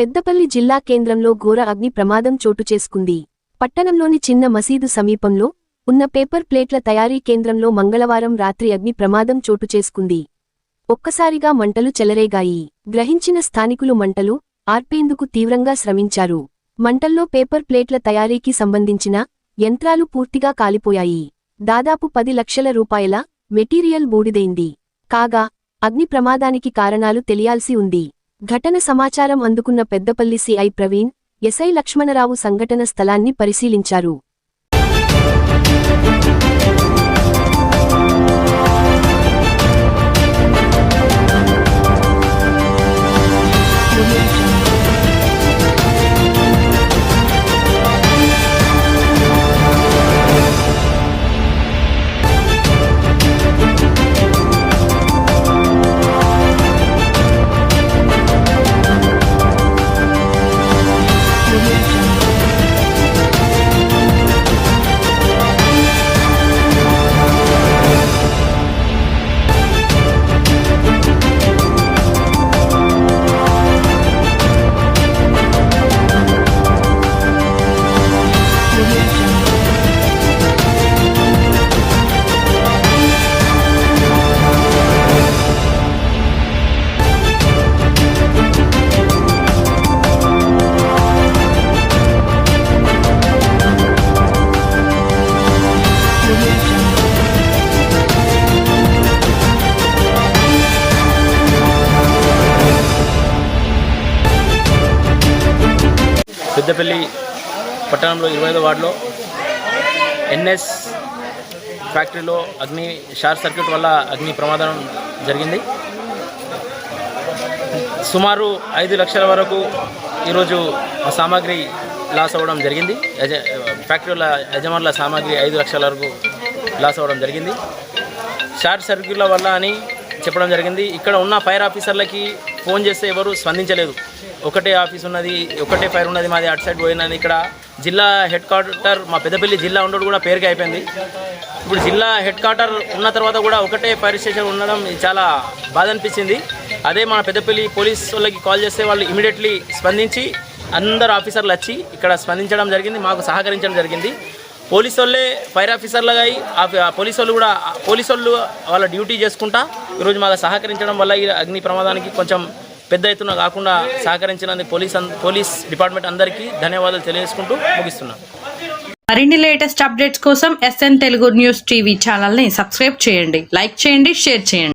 పెద్దపల్లి జిల్లా కేంద్రంలో ఘోర అగ్ని ప్రమాదం చోటు చేసుకుంది. పట్టణంలోని చిన్న మసీదు సమీపంలో ఉన్న పేపర్ ప్లేట్ల తయారీ కేంద్రంలో మంగళవారం రాత్రి అగ్ని ప్రమాదం చోటు చేసుకుంది. ఒక్కసారిగా మంటలు చెలరేగాయి. గ్రహించిన స్థానికులు మంటలు ఆర్పేందుకు తీవ్రంగా శ్రమించారు. మంటల్లో పేపర్ ప్లేట్ల తయారీకి సంబంధించిన యంత్రాలు పూర్తిగా కాలిపోయాయి. దాదాపు 10 లక్షల రూపాయల మెటీరియల్ బూడిదైంది. కాగా అగ్ని ప్రమాదానికి కారణాలు తెలియాల్సి ఉంది. ఘటన సమాచారం అందుకున్న పెద్దపల్లి సిఐ ప్రవీణ్, ఎస్ఐ లక్ష్మణరావు సంఘటన స్థలాన్ని పరిశీలించారు. పెద్దపల్లి పట్టణంలో 25వ వార్డులో ఎన్ఎస్ ఫ్యాక్టరీలో షార్ట్ సర్క్యూట్ వల్ల అగ్ని ప్రమాదం జరిగింది. సుమారు 5 లక్షల వరకు ఈరోజు సామాగ్రి లాస్ అవ్వడం జరిగింది. ఫ్యాక్టరీల యజమానుల సామాగ్రి 5 లక్షల వరకు లాస్ అవ్వడం జరిగింది. షార్ట్ సర్క్యూట్ల వల్ల అని చెప్పడం జరిగింది. ఇక్కడ ఉన్న ఫైర్ ఆఫీసర్లకి ఫోన్ చేస్తే ఎవరు స్పందించలేదు. ఒకటే ఆఫీస్ ఉన్నది, ఒకటే ఫైర్ ఉన్నది, మాది అటు సైడ్ పోయినది. ఇక్కడ జిల్లా హెడ్ క్వార్టర్ మా పెద్దపల్లి జిల్లా ఉండడం కూడా పేరుకి అయిపోయింది. ఇప్పుడు జిల్లా హెడ్ క్వార్టర్ ఉన్న తర్వాత కూడా ఒకటే ఫైర్ స్టేషన్ ఉండడం చాలా బాధ అనిపించింది. అదే మన పెద్దపల్లి పోలీస్ వాళ్ళకి కాల్ చేస్తే వాళ్ళు ఇమీడియట్లీ స్పందించి అందరు ఆఫీసర్లు వచ్చి ఇక్కడ స్పందించడం జరిగింది, మాకు సహకరించడం జరిగింది. పోలీసు వాళ్ళే ఫైర్ ఆఫీసర్లుగా పోలీసు వాళ్ళు కూడా వాళ్ళ డ్యూటీ చేసుకుంటా ఈరోజు మాకు సహకరించడం వల్ల ఈ అగ్ని ప్రమాదానికి కొంచెం పెద్ద ఎత్తున కాకుండా సహకరించినందుకు పోలీస్ డిపార్ట్మెంట్ అందరికీ ధన్యవాదాలు తెలియజేసుకుంటూ ముగిస్తున్నాను. మరిన్ని లేటెస్ట్ అప్డేట్స్ కోసం SN తెలుగు న్యూస్ టీవీ ఛానల్ని సబ్స్క్రైబ్ చేయండి, లైక్ చేయండి, షేర్ చేయండి.